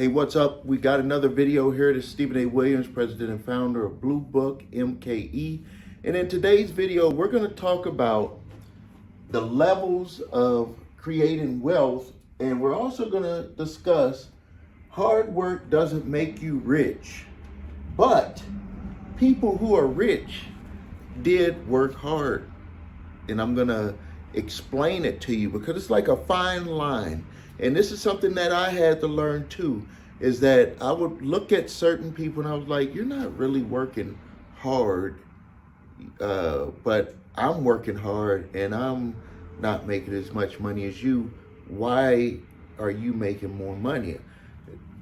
Hey, what's up? We got another video here. This is Stephen A. Williams, president and founder of Blue Book MKE. And in today's video, we're going to talk about the levels of creating wealth. And we're also going to discuss hard work doesn't make you rich, but people who are rich did work hard. And I'm going to explain it to you because it's like a fine line. And this is something that I had to learn too, is that I would look at certain people and I was like, you're not really working hard, but I'm working hard and I'm not making as much money as you. Why are you making more money?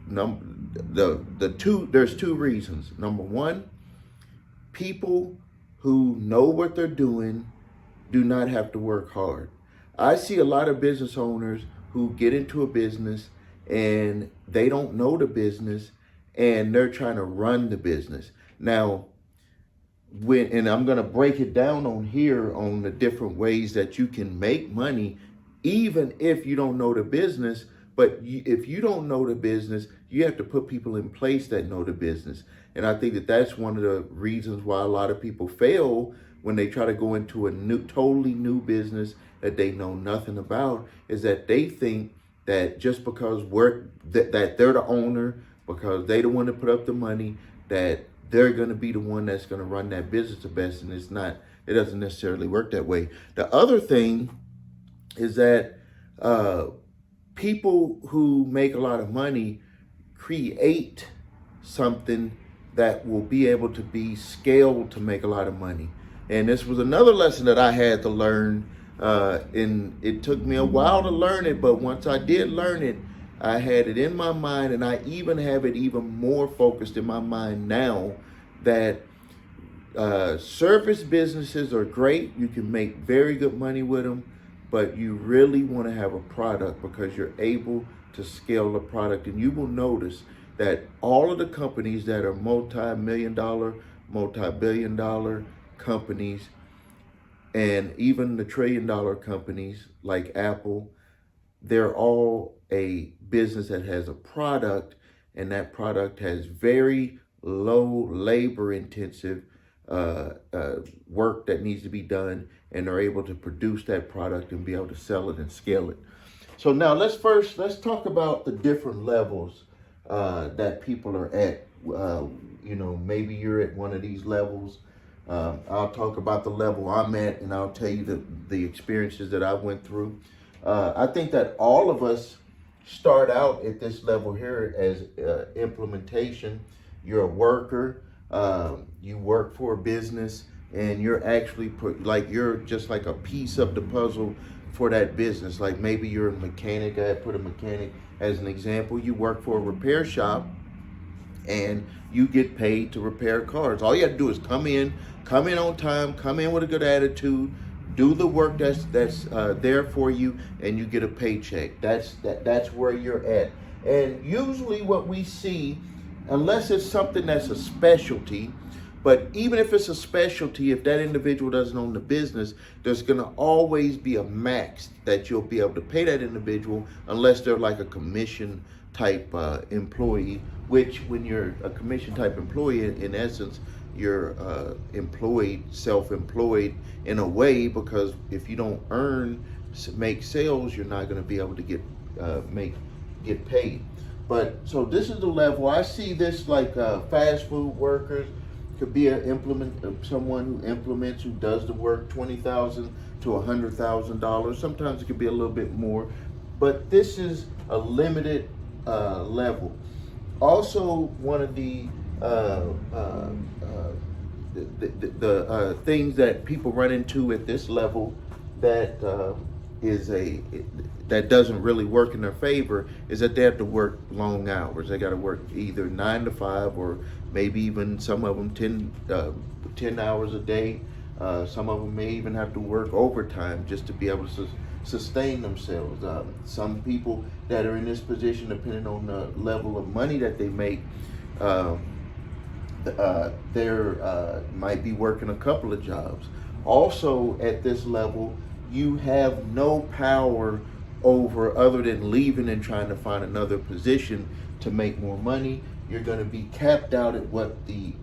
There's two reasons. Number one, people who know what they're doing do not have to work hard. I see a lot of business owners who get into a business and they don't know the business and they're trying to run the business. Now, and I'm going to break it down on here on the different ways that you can make money, even if you don't know the business. But if you don't know the business, you have to put people in place that know the business. And I think that that's one of the reasons why a lot of people fail when they try to go into a totally new business that they know nothing about, is that they think that just because that they're the owner, because they the one to put up the money, that they're going to be the one that's going to run that business the best. And it's not. It doesn't necessarily work that way. The other thing is that people who make a lot of money create something that will be able to be scaled to make a lot of money. And this was another lesson that I had to learn. And it took me a while to learn it, but once I did learn it, I had it in my mind, and I even have it even more focused in my mind now, that service businesses are great. You can make very good money with them, but you really want to have a product because you're able to scale the product. And you will notice that all of the companies that are multi-million dollar, multi-billion dollar companies, and even the trillion-dollar companies like Apple, they're all a business that has a product, and that product has very low labor-intensive work that needs to be done, and they're able to produce that product and be able to sell it and scale it. So now let's talk about the different levels that people are at. Maybe you're at one of these levels. I'll talk about the level I'm at, and I'll tell you the experiences that I went through. I think that all of us start out at this level here as implementation. You're a worker. You work for a business, and you're actually you're just like a piece of the puzzle for that business. Like maybe you're a mechanic. I put a mechanic as an example. You work for a repair shop, and you get paid to repair cars. All you have to do is come in on time, come in with a good attitude, do the work that's there for you, and you get a paycheck. That's where you're at. And usually what we see, unless it's something that's a specialty, but even if it's a specialty, if that individual doesn't own the business, there's going to always be a max that you'll be able to pay that individual, unless they're like a commission type employee, which when you're a commission type employee, in essence, you're self-employed in a way, because if you don't make sales, you're not going to be able to get paid. But so this is the level. I see this like fast food workers. Could be someone who implements, who does the work, $20,000 to $100,000. Sometimes it could be a little bit more, but this is a limited level. Also, one of the things that people run into at this level that that doesn't really work in their favor is that they have to work long hours. They got to work either 9 to 5, or maybe even some of them 10 hours a day. Some of them may even have to work overtime just to be able to sustain themselves. Some people that are in this position, depending on the level of money that they make, might be working a couple of jobs. Also, at this level, you have no power over, other than leaving and trying to find another position to make more money. You're going to be capped out at what the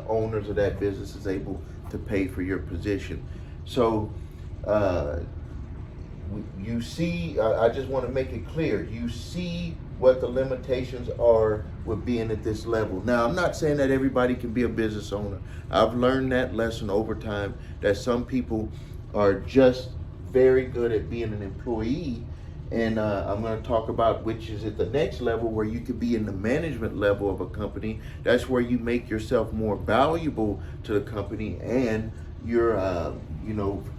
owners of that business is able to pay for your position. So you see, I just want to make it clear, you see what the limitations are with being at this level. Now, I'm not saying that everybody can be a business owner. I've learned that lesson over time, that some people are just very good at being an employee. And I'm going to talk about which is at the next level, where you could be in the management level of a company. That's where you make yourself more valuable to the company, and you're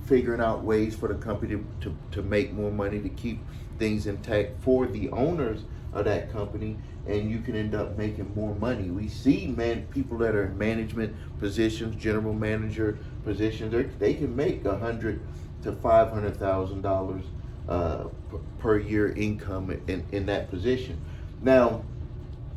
figuring out ways for the company to make more money, to keep things intact for the owners of that company, and you can end up making more money. We see people that are in management positions, general manager positions, they can make $100,000 to $500,000 per year income in that position. Now,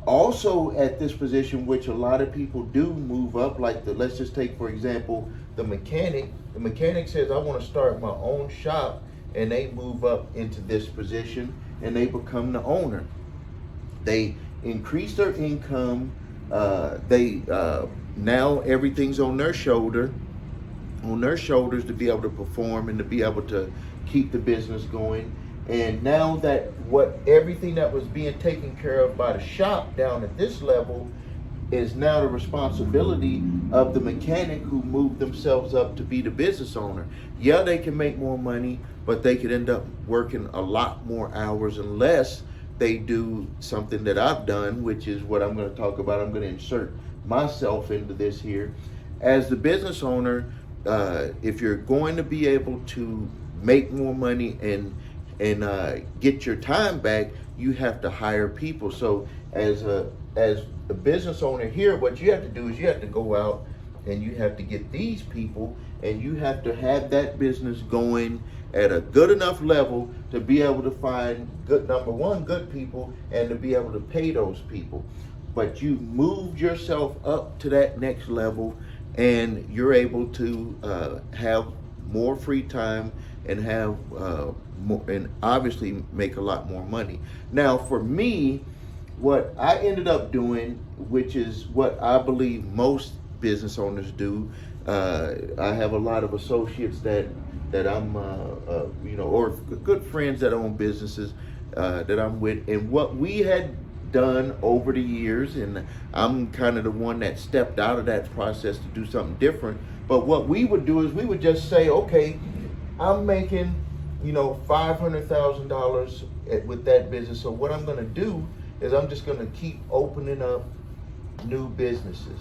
also at this position, which a lot of people do move up, like let's just take for example the mechanic. The mechanic says, I want to start my own shop, and they move up into this position and they become the owner. They increase their income. Now everything's on their shoulders to be able to perform and to be able to keep the business going. And now that everything that was being taken care of by the shop down at this level is now the responsibility of the mechanic who moved themselves up to be the business owner. Yeah, they can make more money, but they could end up working a lot more hours unless they do something that I've done, which is what I'm going to talk about. I'm going to insert myself into this here. As the business owner, if you're going to be able to make more money and get your time back, you have to hire people. So as a business owner here, what you have to do is you have to go out and you have to get these people, and you have to have that business going at a good enough level to be able to find good people, and to be able to pay those people. But you moved yourself up to that next level, and you're able to have more free time and have more, and obviously make a lot more money. Now, for me, what I ended up doing, which is what I believe most business owners do, I have a lot of associates that I'm, or good friends that own businesses that I'm with, and what we had done over the years, and I'm kind of the one that stepped out of that process to do something different. But what we would do is we would just say, okay, I'm making, $500,000 with that business. So what I'm going to do is I'm just going to keep opening up new businesses.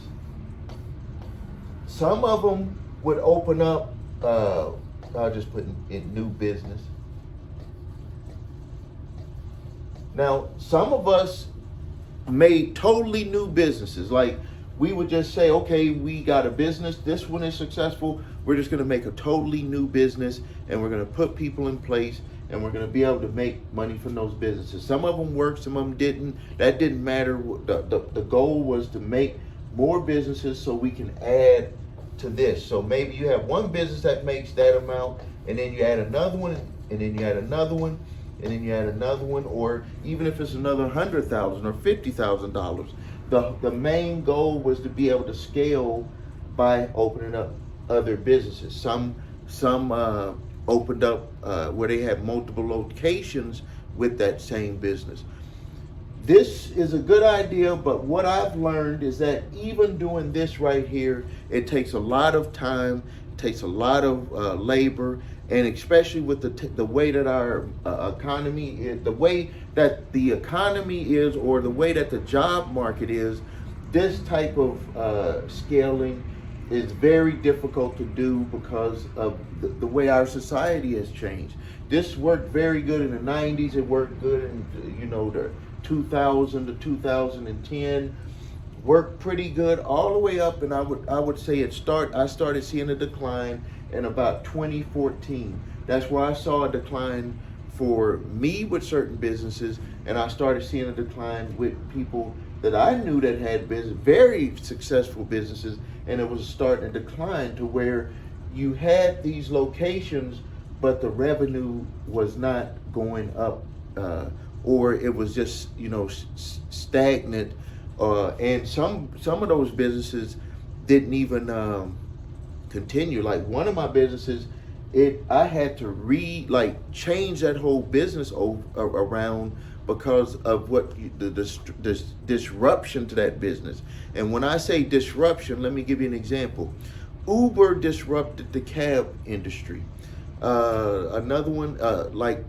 Some of them would open up, I'll just put in new business. Now, some of us made totally new businesses. Like, we would just say, okay, we got a business, this one is successful, we're just going to make a totally new business, and we're going to put people in place, and we're going to be able to make money from those businesses. Some of them worked, some of them didn't. That didn't matter. The goal was to make more businesses so we can add to this. So maybe you have one business that makes that amount, and then you add another one, and then you add another one, and then you add another one, or even if it's another $100,000 or $50,000. The main goal was to be able to scale by opening up other businesses. Some opened up where they had multiple locations with that same business. This is a good idea, but what I've learned is that even doing this right here, it takes a lot of time, it takes a lot of labor, and especially with the way that our economy is, the way that the economy is, or the way that the job market is, this type of scaling is very difficult to do because of the way our society has changed. This worked very good in the 90s. It worked good in the 2000 to 2010. Worked pretty good all the way up, and I would say I started seeing a decline in about 2014. That's where I saw a decline for me with certain businesses, and I started seeing a decline with people that I knew that had very successful businesses, and it was starting to decline to where you had these locations, but the revenue was not going up, or it was just stagnant, and some of those businesses didn't even continue. Like one of my businesses, I had to change that whole business around because of the disruption to that business. And when I say disruption, let me give you an example. Uber disrupted the cab industry. Another one, like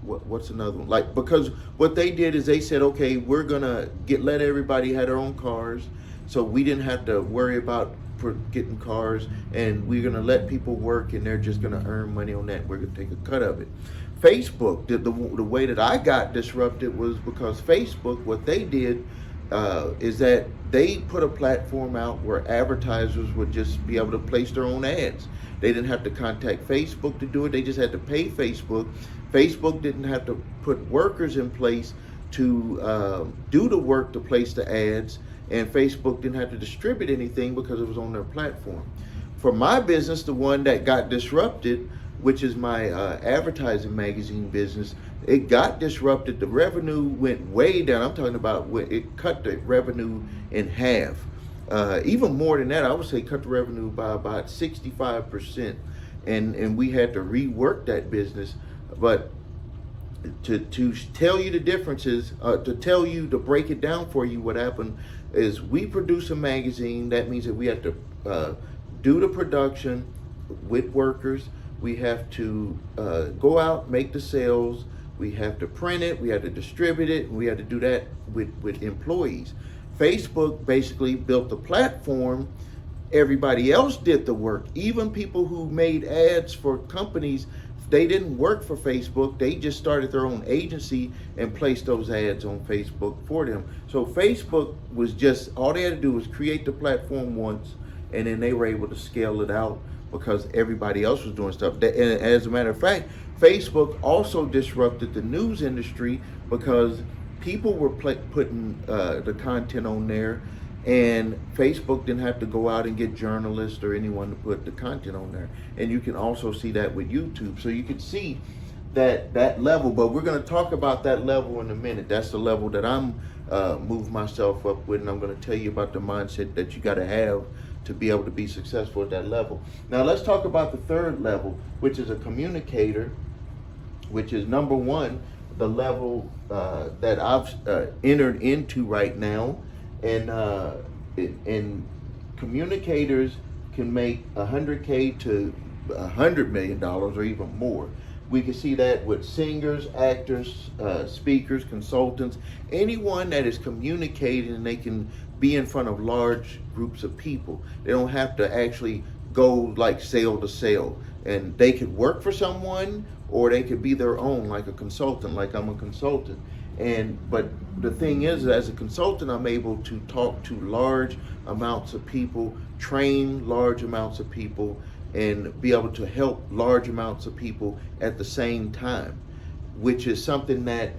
what's another one? Like, because what they did is they said, okay, we're gonna let everybody have their own cars, so we didn't have to worry about getting cars, and we're gonna let people work, and they're just gonna earn money on that. We're gonna take a cut of it. Facebook, the way that I got disrupted was because Facebook, what they did is that they put a platform out where advertisers would just be able to place their own ads. They didn't have to contact Facebook to do it. They just had to pay Facebook. Facebook didn't have to put workers in place to do the work to place the ads, and Facebook didn't have to distribute anything because it was on their platform. For my business, the one that got disrupted, which is my advertising magazine business, it got disrupted. The revenue went way down. I'm talking about it cut the revenue in half. Even more than that, I would say cut the revenue by about 65%. And we had to rework that business. But to tell you the differences, to break it down for you, what happened is we produce a magazine. That means that we have to do the production with workers. We have to go out, make the sales. We have to print it. We have to distribute it. And we have to do that with employees. Facebook basically built the platform. Everybody else did the work. Even people who made ads for companies, they didn't work for Facebook. They just started their own agency and placed those ads on Facebook for them. So Facebook was just, all they had to do was create the platform once, and then they were able to scale it out because everybody else was doing stuff. And as a matter of fact, Facebook also disrupted the news industry because people were putting the content on there, and Facebook didn't have to go out and get journalists or anyone to put the content on there. And you can also see that with YouTube. So you can see that level, but we're going to talk about that level in a minute. That's the level that I'm moving myself up with, and I'm going to tell you about the mindset that you got to have to be able to be successful at that level. Now let's talk about the third level, which is a communicator, which is number one, the level that I've entered into right now. And communicators can make $100K to $100 million or even more. We can see that with singers, actors, speakers, consultants, anyone that is communicating, and they can be in front of large groups of people. They don't have to actually go like sale to sale, and they could work for someone, or they could be their own, like a consultant, like I'm a consultant. But the thing is, as a consultant, I'm able to talk to large amounts of people, train large amounts of people, and be able to help large amounts of people at the same time, which is something that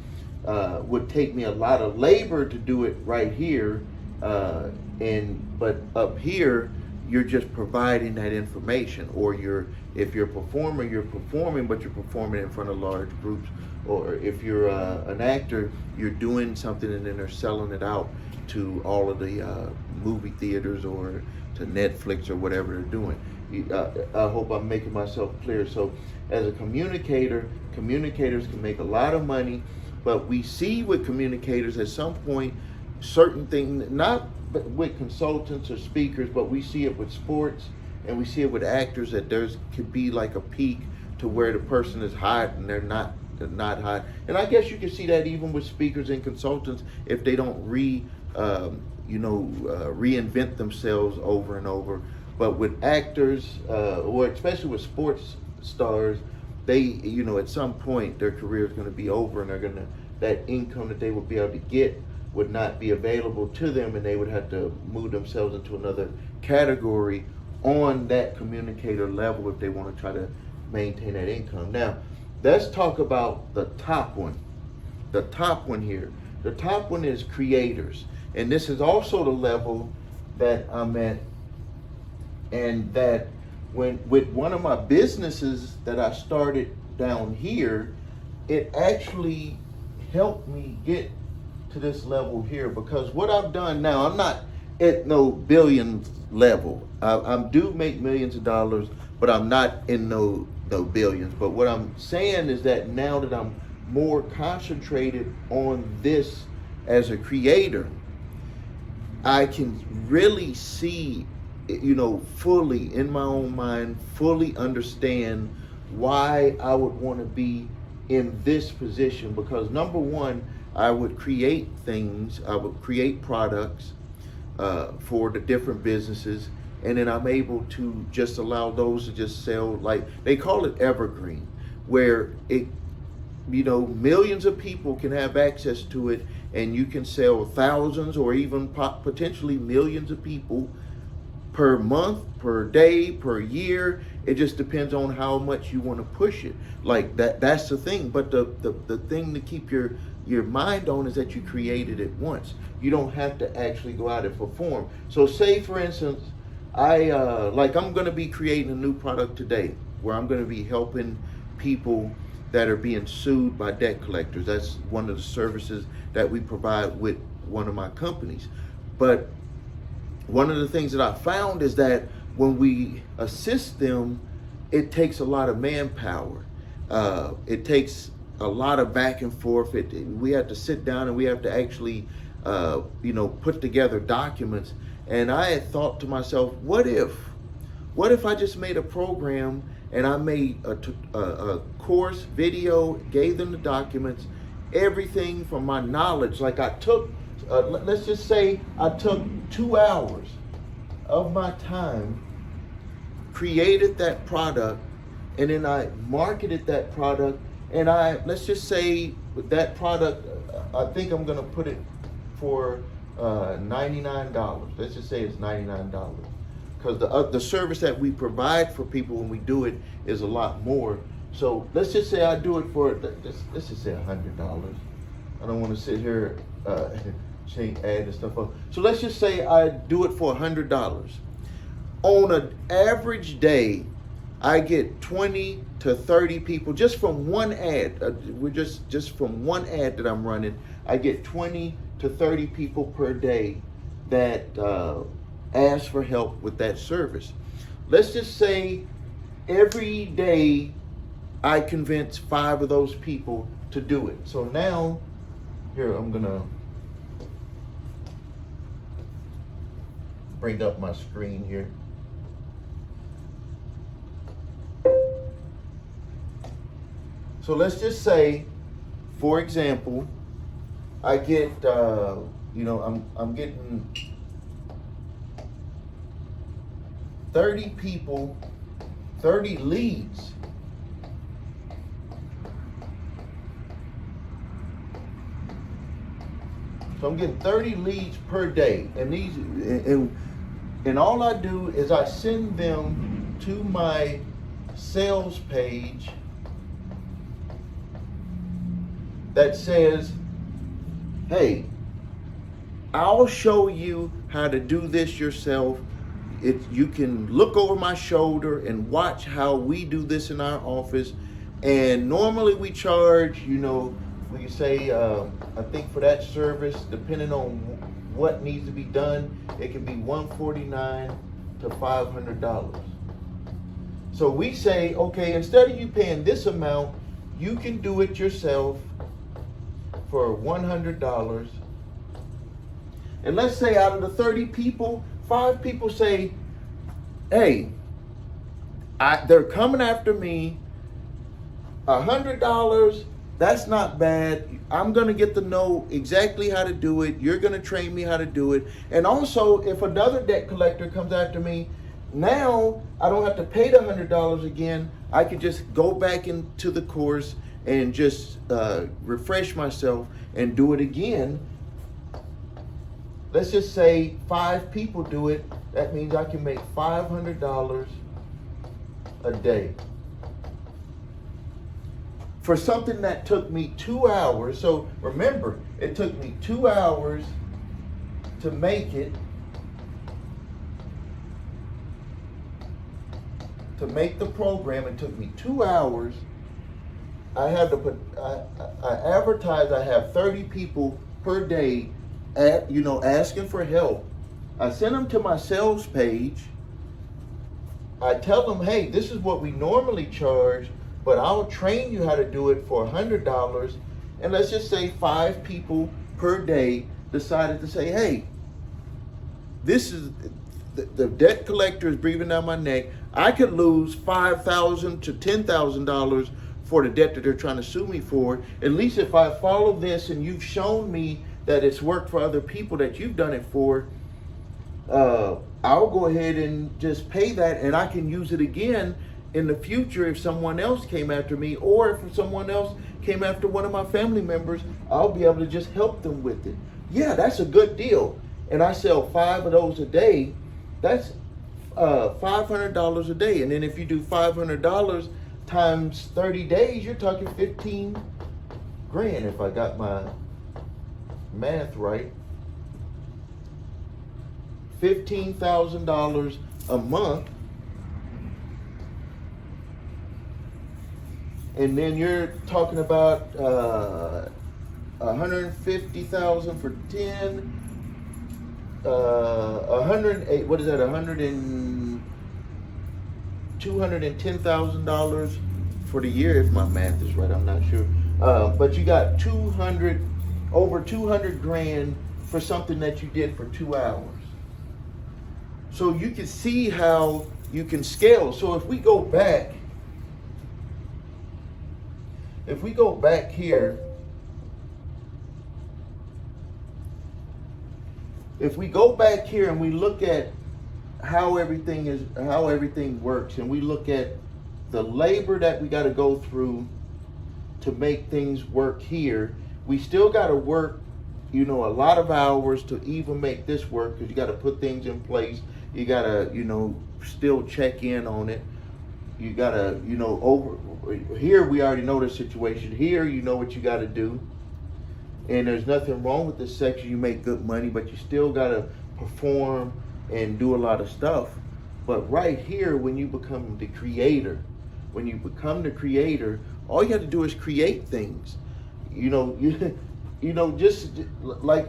would take me a lot of labor to do it right here. But up here, you're just providing that information, or if you're a performer, you're performing, but you're performing in front of large groups. Or if you're an actor, you're doing something and then they're selling it out to all of the movie theaters or to Netflix or whatever they're doing. I hope I'm making myself clear. So as a communicator, communicators can make a lot of money, but we see with communicators at some point certain things, not with consultants or speakers, but we see it with sports and we see it with actors, that could be like a peak to where the person is hot and they're not hot. And I guess you can see that even with speakers and consultants if they don't reinvent themselves over and over. But with actors, or especially with sports stars, they, at some point their career is going to be over, and that income that they would be able to get would not be available to them, and they would have to move themselves into another category on that communicator level if they want to try to maintain that income. Now, let's talk about the top one. The top one here. The top one is creators. And this is also the level that I'm at, and that when with one of my businesses that I started down here, it actually helped me get to this level here, because what I've done now, I'm not at no billions level. I do make millions of dollars, but I'm not in no billions. But what I'm saying is that now that I'm more concentrated on this as a creator, I can really see, fully in my own mind, fully understand why I would want to be in this position. Because number one, I would create things, I would create products for the different businesses, and then I'm able to just allow those to just sell, like they call it evergreen, where it, millions of people can have access to it, and you can sell thousands or even potentially millions of people per month, per day, per year. It just depends on how much you want to push it. Like that's the thing. But the thing to keep your mind on is that you created it once. You don't have to actually go out and perform. So say for instance, I'm going to be creating a new product today where I'm going to be helping people that are being sued by debt collectors. That's one of the services that we provide with one of my companies. But one of the things that I found is that when we assist them, it takes a lot of manpower. It takes a lot of back and forth. We have to sit down and we have to actually, put together documents. And I had thought to myself, what if I just made a program and I made a course video, gave them the documents, everything from my knowledge. Like I took, let's just say I took 2 hours of my time, created that product, and then I marketed that product. And let's just say that product, I think I'm gonna put it for $99. Let's just say it's $99. Because the service that we provide for people when we do it is a lot more. So let's just say I do it for, let's just say $100. I don't want to sit here change, add and stuff up. So let's just say I do it for $100. On an average day, I get 20 to 30 people just from one ad. We're just from one ad that I'm running. I get 20 to 30 people per day that ask for help with that service. Let's just say every day I convince 5 of those people to do it. So now, here, I'm gonna bring up my screen here. So let's just say, for example, I get, I'm getting 30 people, 30 leads. So I'm getting 30 leads per day, and and all I do is I send them to my sales page that says, hey, I'll show you how to do this yourself. You can look over my shoulder and watch how we do this in our office. And normally we charge, we say, I think for that service, depending on what needs to be done, it can be $149 to $500. So we say, okay, instead of you paying this amount, you can do it yourself for $100. And let's say out of the 30 people, 5 people say, hey, they're coming after me, $100, that's not bad. I'm gonna get to know exactly how to do it. You're gonna train me how to do it. And also, if another debt collector comes after me, now I don't have to pay the $100 again. I can just go back into the course and just refresh myself and do it again. Let's just say 5 people do it. That means I can make $500 a day. For something that took me 2 hours. So remember, it took me 2 hours to make it. to make the program. It took me 2 hours. I had to put, I advertised, I have 30 people per day asking for help. I send them to my sales page. I tell them, hey, this is what we normally charge, but I'll train you how to do it for $100. And let's just say 5 people per day decided to say, hey, this is, the debt collector is breathing down my neck. I could lose $5,000 to $10,000 for the debt that they're trying to sue me for. At least if I follow this and you've shown me that it's worked for other people that you've done it for, I'll go ahead and just pay that, and I can use it again in the future if someone else came after me, or if someone else came after one of my family members, I'll be able to just help them with it. Yeah, that's a good deal. And I sell 5 of those a day. That's $500 a day. And then if you do $500 times 30 days, you're talking 15 grand if I got my math right. $15,000 a month. And then you're talking about $150,000 for 10. 108. What is that? $210,000 for the year, if my math is right. I'm not sure. But you got over 200 grand for something that you did for 2 hours. So you can see how you can scale. So if we go back here, if we go back here and we look at how everything works, and we look at the labor that we got to go through to make things work here, we still got to work, a lot of hours to even make this work, because you got to put things in place. You got to, still check in on it. You got to, over here, we already know the situation. Here, you know what you got to do. And there's nothing wrong with this section. You make good money, but you still got to perform and do a lot of stuff. But right here, when you become the creator, all you have to do is create things. Just like,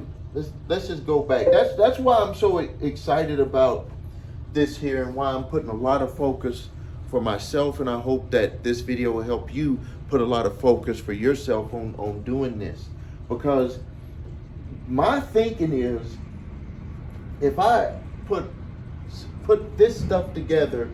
let's just go back. That's why I'm so excited about this here, and why I'm putting a lot of focus for myself. And I hope that this video will help you put a lot of focus for yourself on doing this. Because my thinking is, if I put this stuff together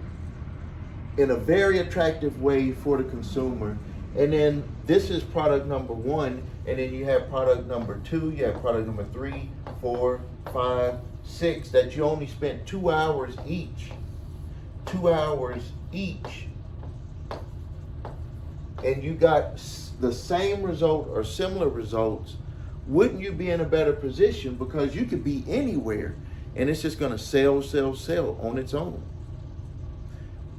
in a very attractive way for the consumer, and then this is product number 1, and then you have product number 2, you have product number 3, 4, 5, 6, that you only spent 2 hours each. 2 hours each. And you got the same result or similar results. Wouldn't you be in a better position? Because you could be anywhere and it's just going to sell on its own.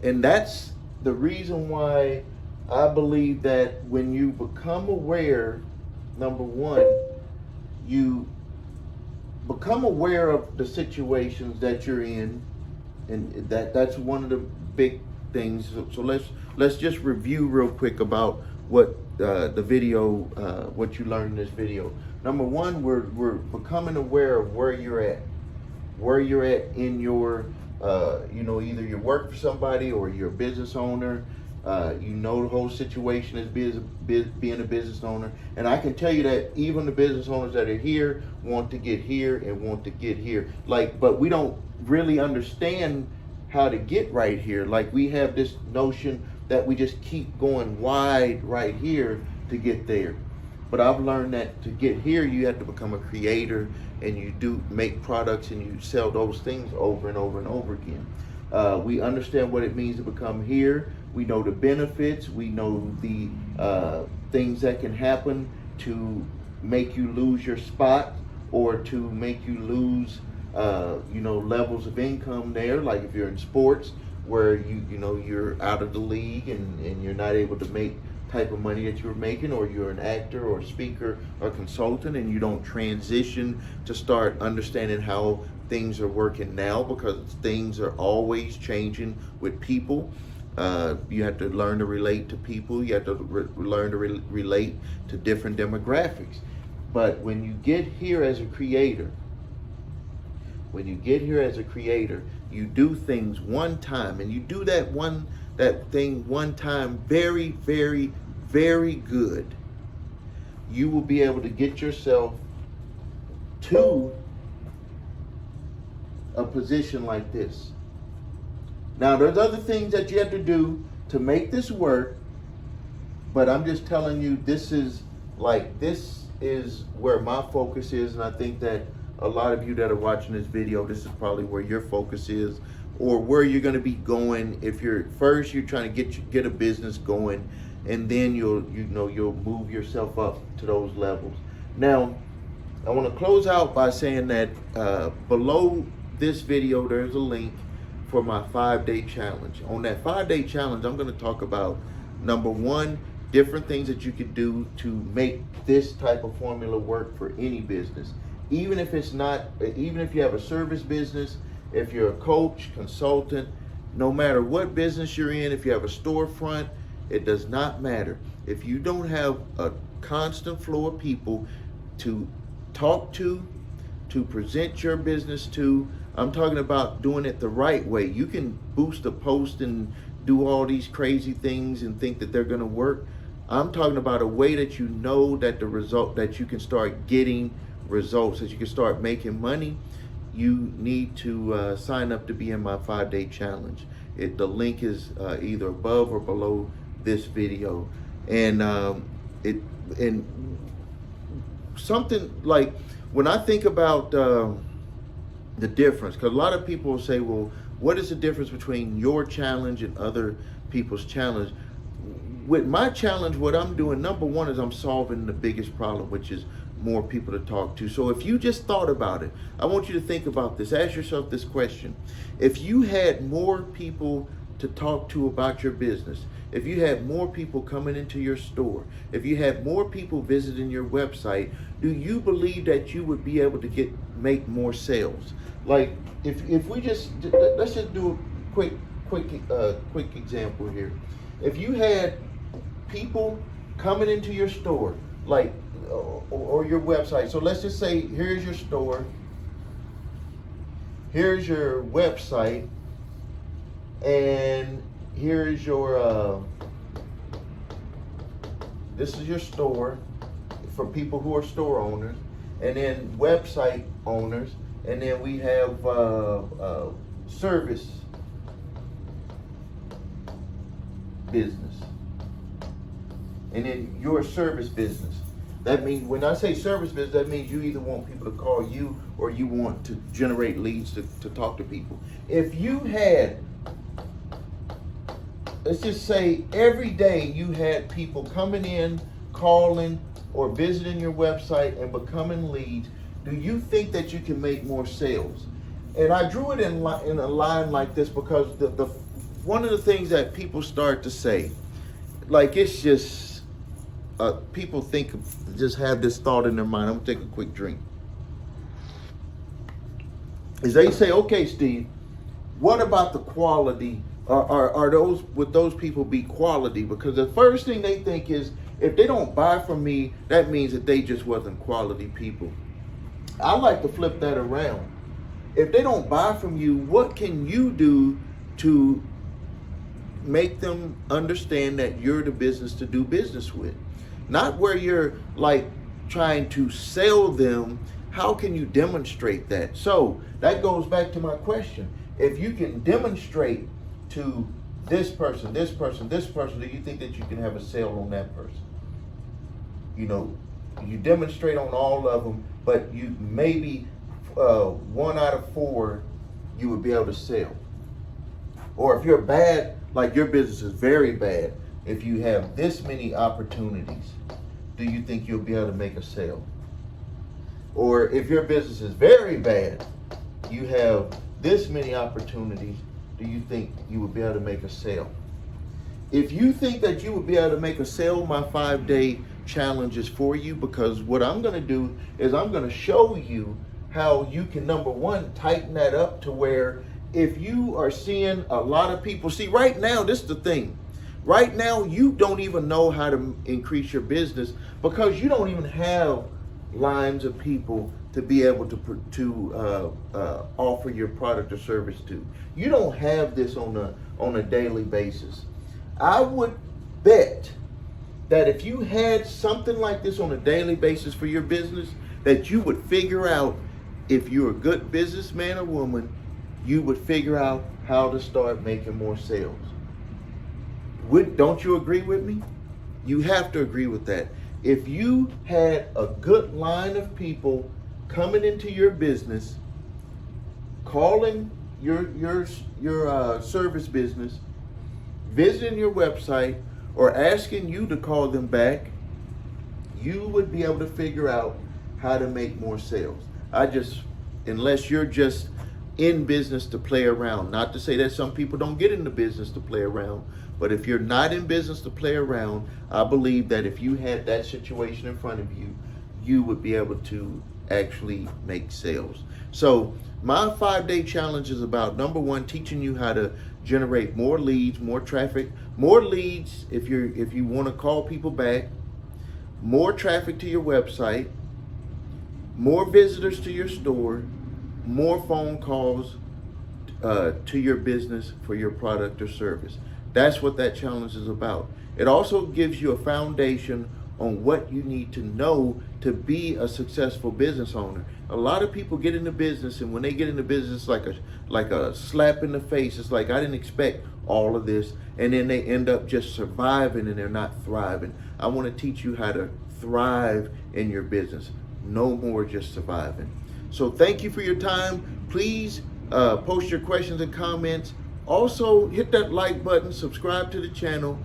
And that's the reason why I believe that when you become aware, number 1, you become aware of the situations that you're in, and that's one of the big things. So let's just review real quick about what what you learned in this video. Number 1, we're becoming aware of where you're at in your either you work for somebody or you're a business owner. The whole situation is being a business owner. And I can tell you that even the business owners that are here want to get here and want to get here. But we don't really understand how to get right here. We have this notion that we just keep going wide right here to get there. But I've learned that to get here, you have to become a creator, and you do make products and you sell those things over and over and over again. We understand what it means to become here. We know the benefits. We know the things that can happen to make you lose your spot, or to make you lose, levels of income there. Like if you're in sports, where you're out of the league and you're not able to make type of money that you were making, or you're an actor or speaker or consultant, and you don't transition to start understanding how things are working now, because things are always changing with people. You have to learn to relate to people. You have to learn to relate to different demographics. But when you get here as a creator, you do things one time, and you do that thing one time very, very, very good. You will be able to get yourself to a position like this. Now, there's other things that you have to do to make this work, but I'm just telling you, this is where my focus is, and I think that a lot of you that are watching this video, this is probably where your focus is, or where you're going to be going. If you're trying to get a business going, and then you'll move yourself up to those levels. Now, I want to close out by saying that below this video, there's a link for my 5-day challenge. On that 5-day challenge, I'm going to talk about, number one, different things that you could do to make this type of formula work for any business. Even if you have a service business, if you're a coach, consultant, no matter what business you're in, if you have a storefront, it does not matter. If you don't have a constant flow of people to talk to present your business to, I'm talking about doing it the right way. You can boost a post and do all these crazy things and think that they're going to work. I'm talking about a way that you know that that you can start getting results, that you can start making money. You need to sign up to be in my 5-day challenge. The link is either above or below this video. And something like, when I think about the difference, because a lot of people will say, well, what is the difference between your challenge and other people's challenge? With my challenge, what I'm doing, number one, is I'm solving the biggest problem, which is more people to talk to. So if you just thought about it, I want you to think about this. Ask yourself this question. If you had more people to talk to about your business, if you had more people coming into your store, if you had more people visiting your website, do you believe that you would be able to make more sales? Like, if we let's just do a quick example here. If you had people coming into your store, like, or your website. So let's just say, here's your store, here's your website, and here's your this is your store for people who are store owners, and then website owners, and then we have service business, and then your service business. That means, when I say service business, that means you either want people to call you or you want to generate leads to talk to people. If you had, let's just say, every day you had people coming in, calling, or visiting your website and becoming leads, do you think that you can make more sales? And I drew it in a line like this because one of the things that people start to say, like, it's just, people just have this thought in their mind. I'm gonna take a quick drink. Is they say, okay, Steve, what about the quality? Would those people be quality? Because the first thing they think is, if they don't buy from me, that means that they just wasn't quality people. I like to flip that around. If they don't buy from you, what can you do to make them understand that you're the business to do business with? Not where you're like trying to sell them. How can you demonstrate that? So that goes back to my question. If you can demonstrate to this person, do you think that you can have a sale on that person? You know, you demonstrate on all of them, but you maybe 1 out of 4 you would be able to sell. Or if you're bad, like your business is very bad, if you have this many opportunities, do you think you'll be able to make a sale? Or if your business is very bad, you have this many opportunities, do you think you would be able to make a sale? If you think that you would be able to make a sale, my 5-day challenge is for you, because what I'm going to do is I'm going to show you how you can, number one, tighten that up to where if you are seeing a lot of people, see right now, this is the thing. Right now, you don't even know how to increase your business because you don't even have lines of people to be able to offer your product or service to. You don't have this on a daily basis. I would bet that if you had something like this on a daily basis for your business, that you would figure out, if you're a good businessman or woman, you would figure out how to start making more sales. Don't you agree with me? You have to agree with that. If you had a good line of people coming into your business, calling your service business, visiting your website, or asking you to call them back, you would be able to figure out how to make more sales. Unless you're just in business to play around. Not to say that some people don't get into business to play around, but if you're not in business to play around, I believe that if you had that situation in front of you, you would be able to actually make sales. So my 5-day challenge is about, number one, teaching you how to generate more leads, more traffic, more leads if you want to call people back, more traffic to your website, more visitors to your store, more phone calls to your business for your product or service. That's what that challenge is about. It also gives you a foundation on what you need to know to be a successful business owner. A lot of people get into business, and when they get into business, like a slap in the face. It's like, I didn't expect all of this, and then they end up just surviving and they're not thriving. I want to teach you how to thrive in your business. No more just surviving. So thank you for your time. Please post your questions and comments. Also, hit that like button, subscribe to the channel.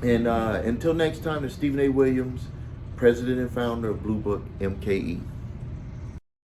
And until next time, it's Stephen A. Williams, President and founder of Blue Book MKE.